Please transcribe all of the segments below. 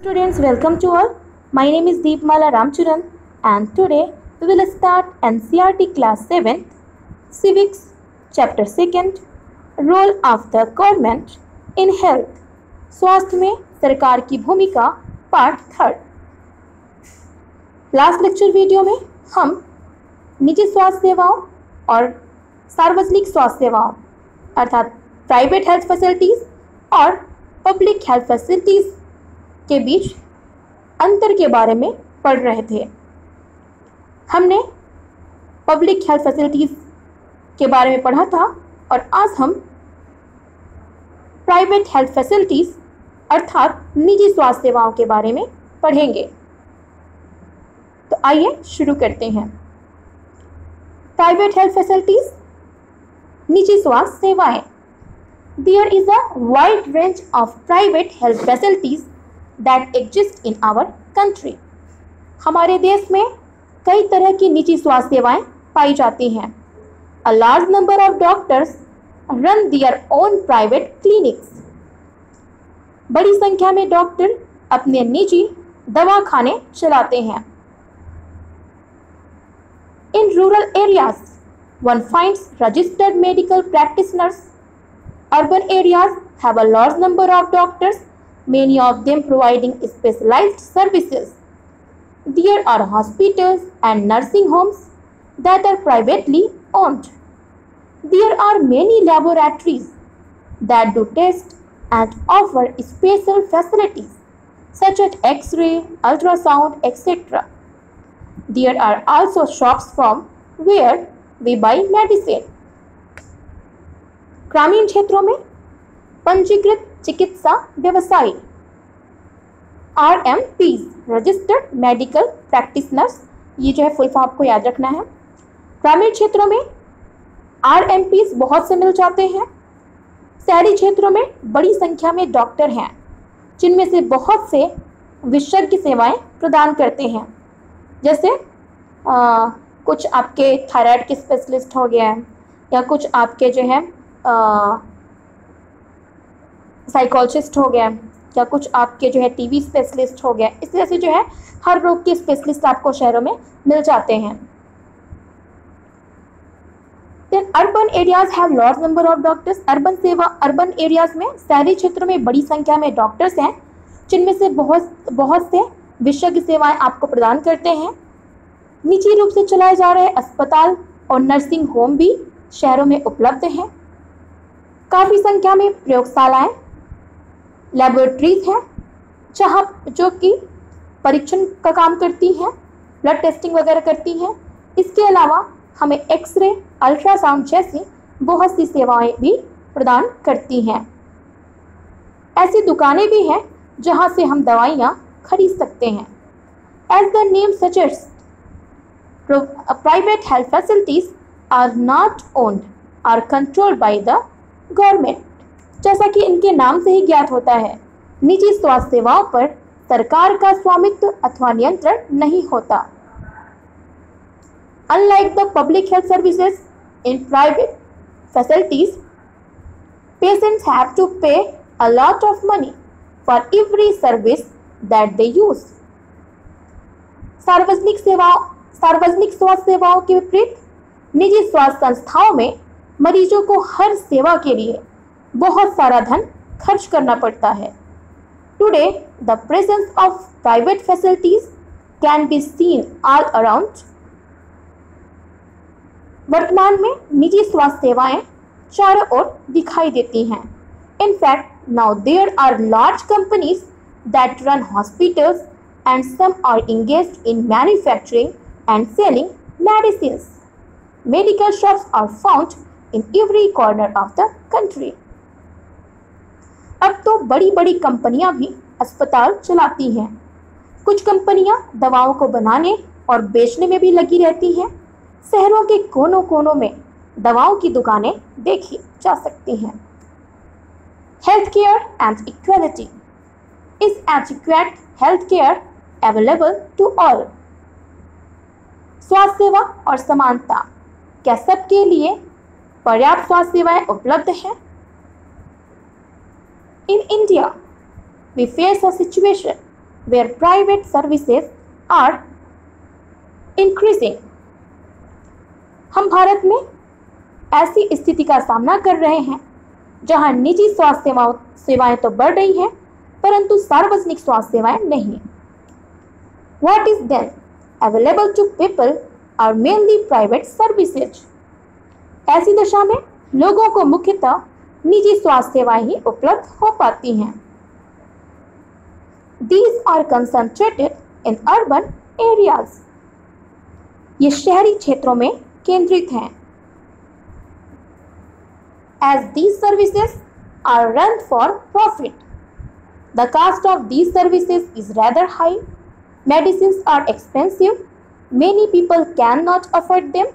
Students, welcome to all. My name is Deepmala Ramcharan and today we will start NCERT class 7th, Civics, chapter 2nd, Role of the Government in Health. स्वास्थ्य में सरकार की भूमिका part 3। Last lecture video में हम निजी स्वास्थ्य सेवाओं और सार्वजनिक स्वास्थ्य सेवाओं अर्थात प्राइवेट हेल्थ फैसिलिटीज़ और पब्लिक हेल्थ फैसिलिटीज़ के बीच अंतर के बारे में पढ़ रहे थे। हमने पब्लिक हेल्थ फैसिलिटीज़ के बारे में पढ़ा था और आज हम प्राइवेट हेल्थ फैसिलिटीज़ अर्थात निजी स्वास्थ्य सेवाओं के बारे में पढ़ेंगे। तो आइए शुरू करते हैं। प्राइवेट हेल्थ फैसिलिटीज़, निजी स्वास्थ्य सेवाएं। There is a wide range of private health facilities that exist in our country. हमारे देश में कई तरह की निजी स्वास्थ्य सेवाएं पाई जाती हैं। A large number of doctors run their own private clinics. बड़ी संख्या में डॉक्टर अपने निजी दवाखाने चलाते हैं। In rural areas, one finds registered medical practitioners. Urban areas have a large number of doctors, many of them providing specialized services. There are hospitals and nursing homes that are privately owned. There are many laboratories that do tests and offer special facilities such as X-ray, ultrasound, etc. There are also shops from where we buy medicine. ग्रामीण क्षेत्रों में पंजीकृत चिकित्सा व्यवसायी RMPs, registered medical practitioners, ये जो है full form आपको याद रखना है। ग्रामीण क्षेत्रों में RMPs बहुत से मिल जाते हैं। शहरी क्षेत्रों में बड़ी संख्या में डॉक्टर हैं जिनमें से बहुत से विशेषज्ञ सेवाएं प्रदान करते हैं, जैसे कुछ आपके थायराइड के स्पेशलिस्ट हो गए हैं या कुछ आपके जो है साइकोलॉजिस्ट हो गया या कुछ आपके जो है टीबी स्पेशलिस्ट हो गया। इस तरह से जो है हर रोग के स्पेशलिस्ट आपको शहरों में मिल जाते हैं। Then urban areas have large number of doctors. Urban areas में, शहरी क्षेत्रों में बड़ी संख्या में डॉक्टर्स हैं जिनमें से बहुत से विशेषज्ञ सेवाएं आपको प्रदान करते हैं। निजी रूप से चलाए जा रहे अस्पताल और नर्सिंग होम भी शहरों में उपलब्ध हैं। काफ़ी संख्या में प्रयोगशालाएं, लैबोरेटरीज हैं जो कि परीक्षण का काम करती हैं, ब्लड टेस्टिंग वगैरह करती हैं। इसके अलावा हमें एक्सरे, अल्ट्रासाउंड जैसी बहुत सी सेवाएं भी प्रदान करती हैं। ऐसी दुकानें भी हैं जहां से हम दवाइयां खरीद सकते हैं। As the name suggest, private health facilities are not owned or controlled by the government. जैसा कि इनके नाम से ही ज्ञात होता है, निजी स्वास्थ्य सेवाओं पर सरकार का स्वामित्व अथवा नियंत्रण नहीं होता। Unlike the public health services in private facilities, patients have to pay a lot of money for every service that they use. सार्वजनिक स्वास्थ्य सेवाओं के विपरीत निजी स्वास्थ्य संस्थाओं में मरीजों को हर सेवा के लिए बहुत सारा धन खर्च करना पड़ता है। Today the presence of private facilities can be seen all around. वर्तमान में निजी स्वास्थ्य सेवाएं चारों ओर दिखाई देती हैं। In fact now there are large companies that run hospitals and some are engaged in manufacturing and selling medicines. Medical shops are found in every corner of the country. अब तो बड़ी बड़ी कंपनियां भी अस्पताल चलाती हैं। कुछ कंपनियां दवाओं को बनाने और बेचने में भी लगी रहती हैं। शहरों के कोनों कोनों में दवाओं की दुकानें देखी जा सकती हैं। Health care and equality. Is adequate health care available to all? स्वास्थ्य सेवा और समानता, क्या सबके लिए पर्याप्त स्वास्थ्य सेवाएं उपलब्ध हैं? In India, we face a situation where private services are increasing. हम भारत में ऐसी स्थिति का सामना कर रहे हैं जहां निजी स्वास्थ्य सेवाएं तो बढ़ रही हैं, परंतु सार्वजनिक स्वास्थ्य सेवाएं नहीं। What is then available to people are mainly private services. ऐसी दशा में लोगों को मुख्यतः निजी स्वास्थ्य सेवाएं ही उपलब्ध हो पाती हैं। These are concentrated in urban areas. ये शहरी क्षेत्रों में केंद्रित हैं। As these services are run for profit, the cost of these services is rather high. Medicines are expensive. Many people cannot afford them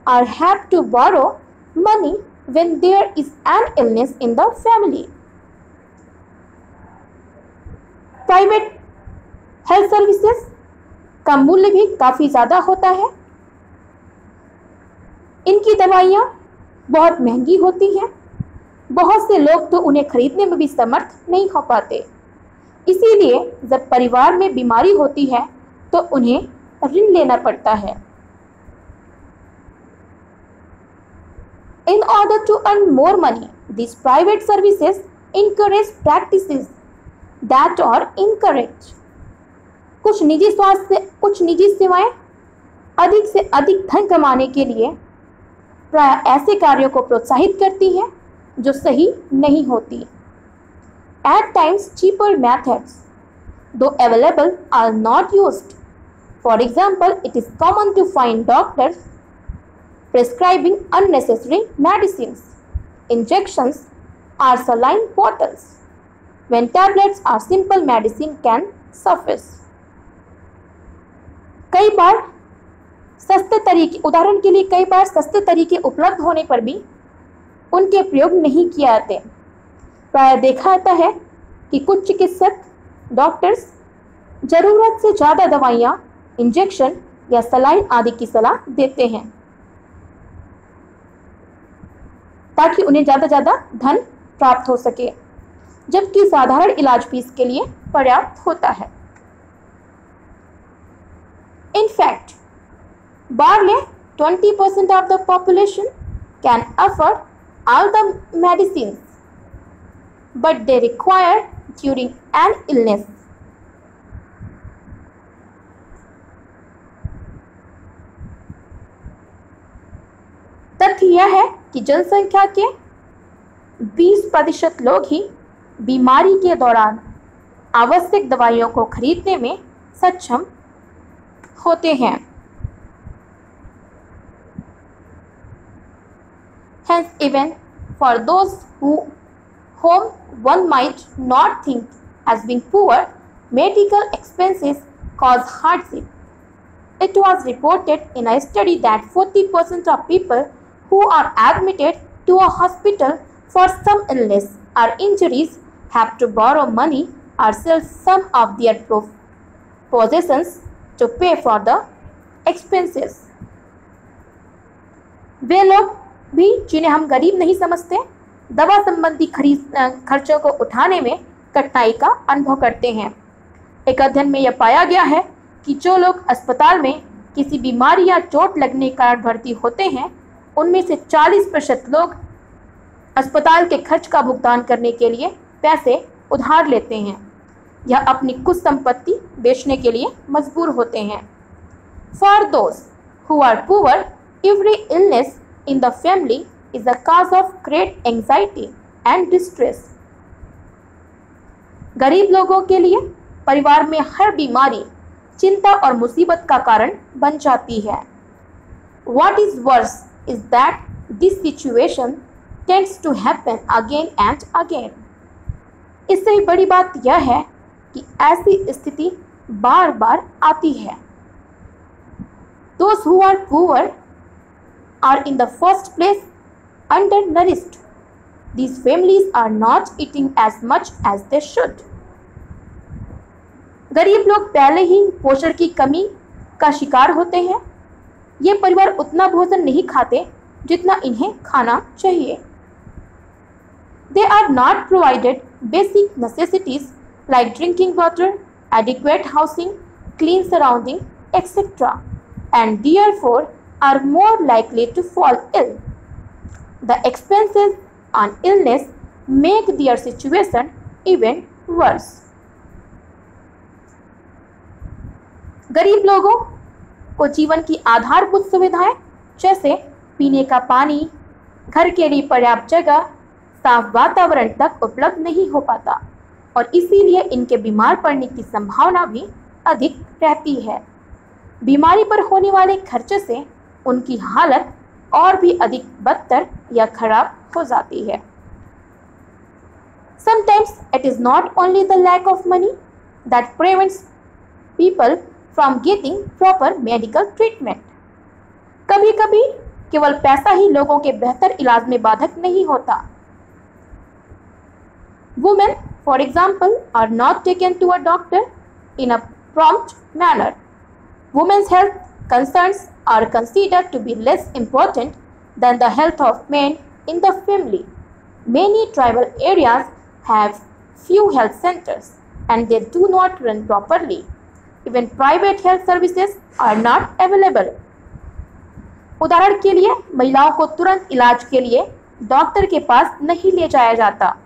or have to borrow money when there is an illness in the family. Private health services का मूल्य भी काफ़ी ज़्यादा होता है। इनकी दवाइयाँ बहुत महंगी होती हैं। बहुत से लोग तो उन्हें खरीदने में भी समर्थ नहीं हो पाते। इसीलिए जब परिवार में बीमारी होती है तो उन्हें ऋण लेना पड़ता है। In order to earn more money, these private services encourage practices that are incorrect. कुछ निजी सेवाएं अधिक से अधिक धन कमाने के लिए प्राय ऐसे कार्यों को प्रोत्साहित करती हैं जो सही नहीं होती। At times, cheaper methods, though available, are not used. For example, it is common to find doctors prescribing unnecessary medicines, injections, or saline bottles, when tablets or simple medicine can suffice. कई बार सस्ते तरीके उपलब्ध होने पर भी उनके प्रयोग नहीं किए जाते। प्राय देखा जाता है कि कुछ चिकित्सक डॉक्टर्स जरूरत से ज़्यादा दवाइयाँ, इंजेक्शन या सलाइन आदि की सलाह देते हैं ताकि उन्हें ज़्यादा धन प्राप्त हो सके, जबकि साधारण इलाज फीस के लिए पर्याप्त होता है। In fact, barely 20% of the population can afford all the medicines but they require during an illness. तथ्य यह है कि जनसंख्या के 20% लोग ही बीमारी के दौरान आवश्यक दवाइयों को खरीदने में सक्षम होते हैं। Hence, even for those whom one might not think as being poor, medical expenses cause hardship. It was reported in a study that 40% of people who are admitted to a hospital for some illness or injuries have to borrow money or sell some of their possessions to pay for the expenses. वे लोग भी जिन्हें हम गरीब नहीं समझते, दवा संबंधी खर्चों को उठाने में कठिनाई का अनुभव करते हैं। एक अध्ययन में यह पाया गया है कि जो लोग अस्पताल में किसी बीमारी या चोट लगने के कारण भर्ती होते हैं, उनमें से 40% लोग अस्पताल के खर्च का भुगतान करने के लिए पैसे उधार लेते हैं या अपनी कुछ संपत्ति बेचने के लिए मजबूर होते हैं। For those who are poor, every illness in the family is a cause of great anxiety and distress. गरीब लोगों के लिए परिवार में हर बीमारी चिंता और मुसीबत का कारण बन जाती है। What is worse is that this situation tends to happen again and again. इससे भी बड़ी बात यह है कि ऐसी स्थिति बार बार आती है। Those who are poor are in the first place undernourished. These families are not eating as much as they should. गरीब लोग पहले ही पोषण की कमी का शिकार होते हैं। ये परिवार उतना भोजन नहीं खाते जितना इन्हें खाना चाहिए। They are not provided basic necessities like drinking water, adequate housing, clean surrounding, etc., and therefore are more likely to fall ill. The expenses on illness make their situation even worse. गरीब लोगों को जीवन की आधारभूत सुविधाएं जैसे पीने का पानी, घर के लिए पर्याप्त जगह, साफ वातावरण तक उपलब्ध नहीं हो पाता और इसीलिए इनके बीमार पड़ने की संभावना भी अधिक रहती है। बीमारी पर होने वाले खर्चे से उनकी हालत और भी अधिक बदतर या खराब हो जाती है। Sometimes it is not only the lack of money that prevents people from getting proper medical treatment. कभी-कभी केवल पैसा ही लोगों के बेहतर इलाज में बाधक नहीं होता। Women, for example, are not taken to a doctor in a prompt manner. Women's health concerns are considered to be less important than the health of men in the family. Many tribal areas have few health centers and they do not run properly. Even private health services are not available. उदाहरण के लिए महिलाओं को तुरंत इलाज के लिए doctor के पास नहीं ले जाया जाता।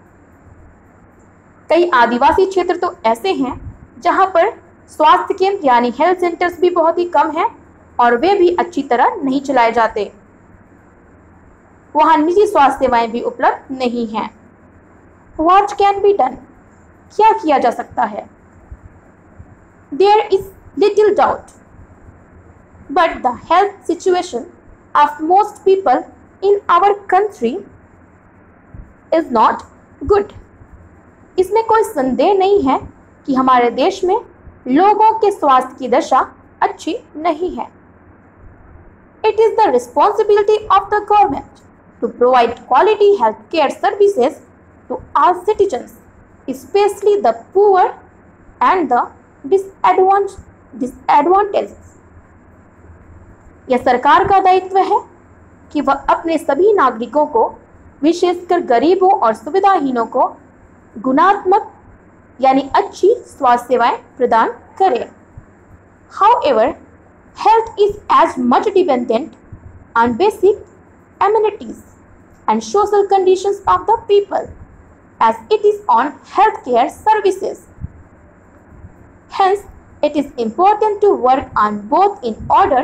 कई आदिवासी क्षेत्र तो ऐसे हैं जहां पर स्वास्थ्य केंद्र यानी हेल्थ सेंटर्स भी बहुत ही कम हैं और वे भी अच्छी तरह नहीं चलाए जाते। वहां निजी स्वास्थ्य सेवाएं भी उपलब्ध नहीं हैं। What can be done? क्या किया जा सकता है? There is little doubt, but the health situation of most people in our country is not good. इसमें कोई संदेह नहीं है कि हमारे देश में लोगों के स्वास्थ्य की दशा अच्छी नहीं है। It is the responsibility of the government to provide quality health care services to all citizens, especially the poor and the disadvantaged. यह सरकार का दायित्व है कि वह अपने सभी नागरिकों को, विशेषकर गरीबों और सुविधाहीनों को गुणात्मक यानी अच्छी स्वास्थ्य सेवाएं प्रदान करे। However, health is as much dependent on basic amenities and social conditions of the people as it is on healthcare services. Hence, it is important to work on both in order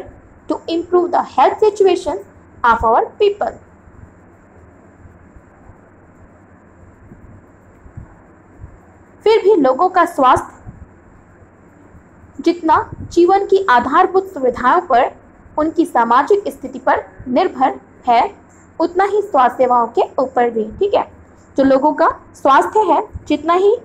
to improve the health situation of our people. फिर भी लोगों का स्वास्थ्य जितना जीवन की आधारभूत सुविधाओं पर, उनकी सामाजिक स्थिति पर निर्भर है, उतना ही स्वास्थ्य सेवाओं के ऊपर भी। ठीक है, जो लोगों का स्वास्थ्य है जितना ही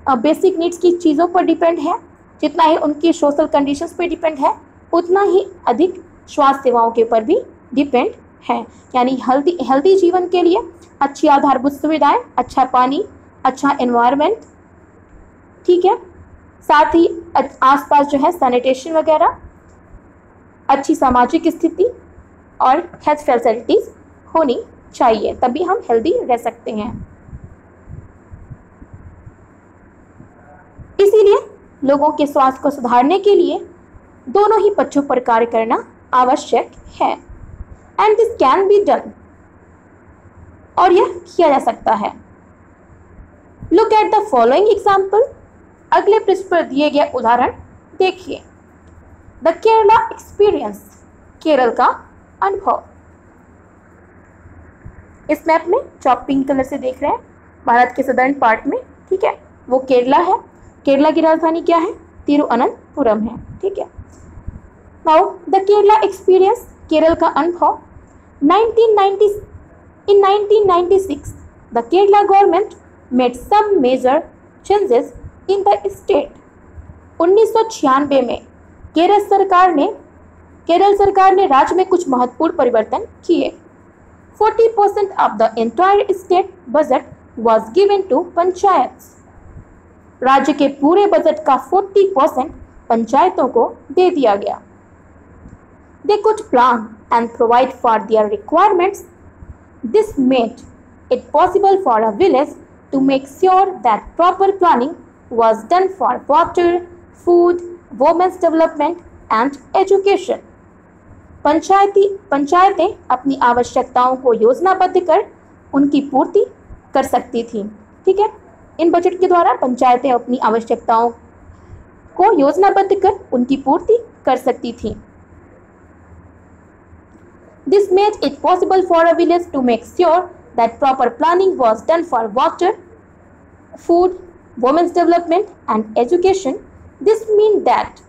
बेसिक नीड्स की चीज़ों पर डिपेंड है, जितना ही उनकी सोशल कंडीशंस पर डिपेंड है, उतना ही अधिक स्वास्थ्य सेवाओं के ऊपर भी डिपेंड है। यानी हेल्दी जीवन के लिए अच्छी आधारभूत सुविधाएं, अच्छा पानी, अच्छा एनवायरनमेंट, ठीक है, साथ ही आसपास जो है सैनिटेशन वगैरह, अच्छी सामाजिक स्थिति और हेल्थ फैसिलिटीज होनी चाहिए, तभी हम हेल्दी रह सकते हैं। इसीलिए लोगों के स्वास्थ्य को सुधारने के लिए दोनों ही पक्षों पर कार्य करना आवश्यक है। And this can be done, और यह किया जा सकता है। Look at the following example. अगले पृष्ठ पर दिए गए उदाहरण देखिए। द केरला एक्सपीरियंस, केरल का अनुभव। इस मैप में जो आप पिंक कलर से देख रहे हैं, भारत के सदर्न पार्ट में, ठीक है, वो केरला है। केरला की राजधानी क्या है? तिरुअनंतपुरम है। ठीक है, now the Kerala experience, Kerala का अनुभव। 1996 the Kerala government made some major changes in the state. 1996 में केरल सरकार ने राज्य में कुछ महत्वपूर्ण परिवर्तन किए। 40% of the entire state budget was given to panchayats. राज्य के पूरे बजट का 40% पंचायतों को दे दिया गया। They could plan and provide for their requirements. This made it possible for a village to make sure that proper planning was done for water, food, women's development and education. पंचायतें अपनी आवश्यकताओं को योजनाबद्ध कर उनकी पूर्ति कर सकती थी। ठीक है, इन बजट के द्वारा पंचायतें अपनी आवश्यकताओं को योजनाबद्ध कर उनकी पूर्ति कर सकती थी। This made it possible for a village to make sure that proper planning was done for water, food, women's development and education. This meant that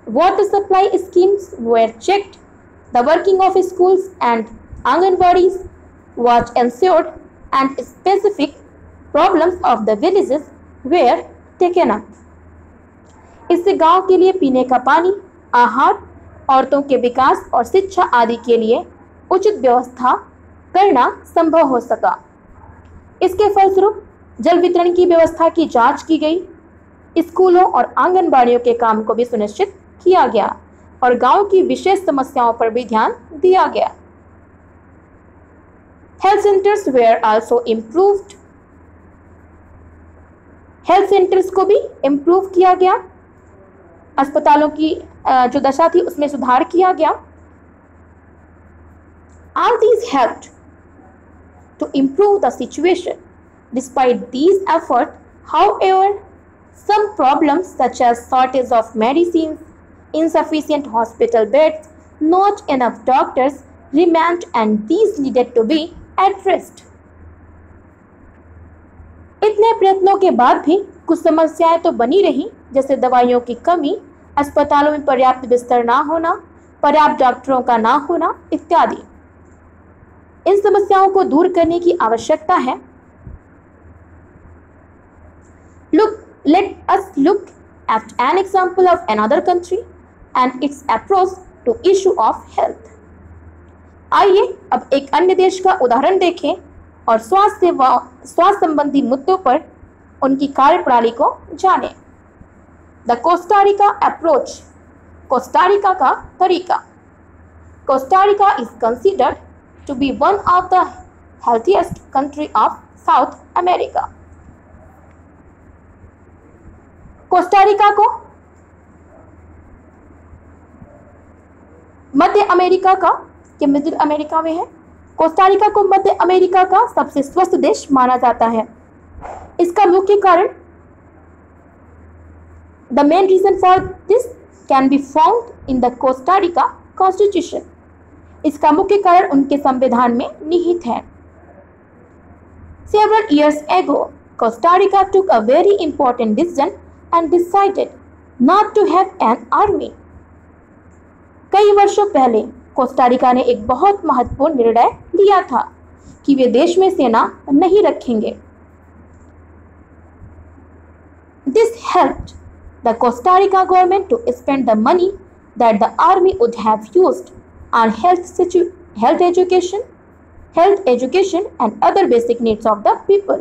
water supply schemes were checked, the working of schools and Anganwadis was ensured, and specific problems of the villages were taken up. इससे गांव के लिए पीने का पानी, आहार, औरतों के विकास और शिक्षा आदि के लिए उचित व्यवस्था करना संभव हो सका। इसके फलस्वरूप जल वितरण की व्यवस्था की जांच की गई, स्कूलों और आंगनबाड़ियों के काम को भी सुनिश्चित किया गया और गांव की विशेष समस्याओं पर भी ध्यान दिया गया। Health centres where also improved. Health centres को भी इम्प्रूव किया गया, अस्पतालों की जो दशा थी उसमें सुधार किया गया। All these helped to improve the situation. Despite these efforts, however, some problems such as shortage of medicines, insufficient hospital beds, not enough doctors remained, and these needed to be addressed. इतने प्रयत्नों के बाद भी कुछ समस्याएं तो बनी रही, जैसे दवाइयों की कमी, अस्पतालों में पर्याप्त बिस्तर ना होना, पर्याप्त डॉक्टरों का ना होना इत्यादि। इन समस्याओं को दूर करने की आवश्यकता है। Let us look at an example of another country and its approach to issue of health. आइए अब एक अन्य देश का उदाहरण देखें और स्वास्थ्य संबंधी मुद्दों पर उनकी कार्यप्रणाली को जानें। The Costa Rica approach. Costa Rica का तरीका। Costa Rica is considered to be one of the healthiest country of South America. Costa Rica को मध्य अमेरिका का कि मिडिल अमेरिका में है, कोस्टा रिका को मध्य अमेरिका का सबसे स्वस्थ देश माना जाता है। इसका मुख्य कारण The main reason for this can be found in the Costa Rica Constitution. इसका मुख्य कारण उनके संविधान में निहित है। Several years ago, Costa Rica took a very important decision and decided not to have an army. कई वर्षों पहले कोस्टा रिका ने एक बहुत महत्वपूर्ण निर्णय लिया था कि वे देश में सेना नहीं रखेंगे। This helped the Costa Rica government to spend the money that the army would have used on health education and other basic needs of the people.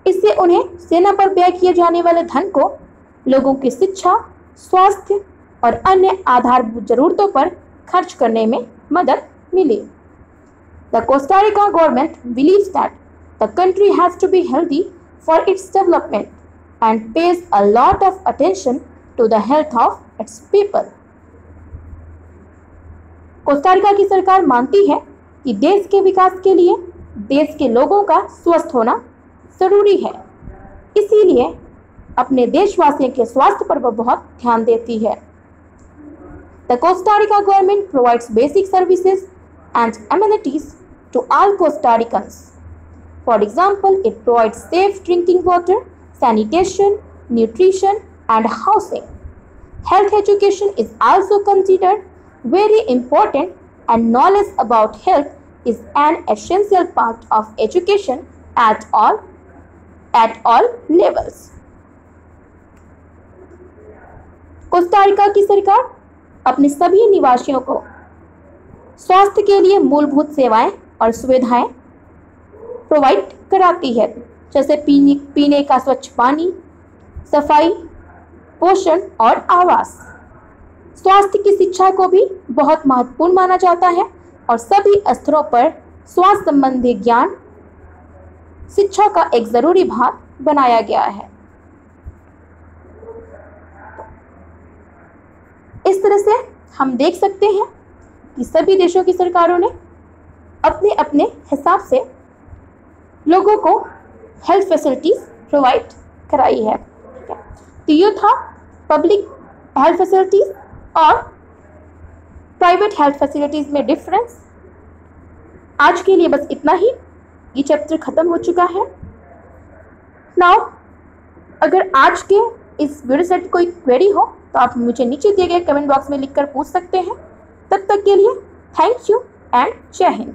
इससे उन्हें सेना पर व्यय किए जाने वाले धन को लोगों की शिक्षा, स्वास्थ्य और अन्य आधारभूत जरूरतों पर खर्च करने में मदद मिली। The Costa Rica government believes that the country has to be healthy for its development and pays a lot of attention to the health of its people. Costa Rica की सरकार मानती है कि देश के विकास के लिए देश के लोगों का स्वस्थ होना जरूरी है, इसीलिए अपने देशवासियों के स्वास्थ्य पर वह बहुत ध्यान देती है। The Costa Rica government provides basic services and amenities to all Costa Ricans. For example, it provides safe drinking water, sanitation, nutrition, and housing. Health education is also considered very important, and knowledge about health is an essential part of education at all levels. Costa Rica की सरकार अपने सभी निवासियों को स्वास्थ्य के लिए मूलभूत सेवाएं और सुविधाएं प्रोवाइड कराती है, जैसे पीने का स्वच्छ पानी, सफाई, पोषण और आवास। स्वास्थ्य की शिक्षा को भी बहुत महत्वपूर्ण माना जाता है और सभी स्तरों पर स्वास्थ्य संबंधी ज्ञान शिक्षा का एक जरूरी भाग बनाया गया है। तो इस तरह से हम देख सकते हैं कि सभी देशों की सरकारों ने अपने अपने हिसाब से लोगों को हेल्थ फैसिलिटीज प्रोवाइड कराई है। ठीक है, तो ये था पब्लिक हेल्थ फैसिलिटीज और प्राइवेट हेल्थ फैसिलिटीज में डिफरेंस। आज के लिए बस इतना ही, ये चैप्टर खत्म हो चुका है। नाउ अगर आज के इस वीडियो से कोई क्वेरी हो तो आप मुझे नीचे दिए गए कमेंट बॉक्स में लिखकर पूछ सकते हैं। तब तक के लिए थैंक यू एंड जय हिंद।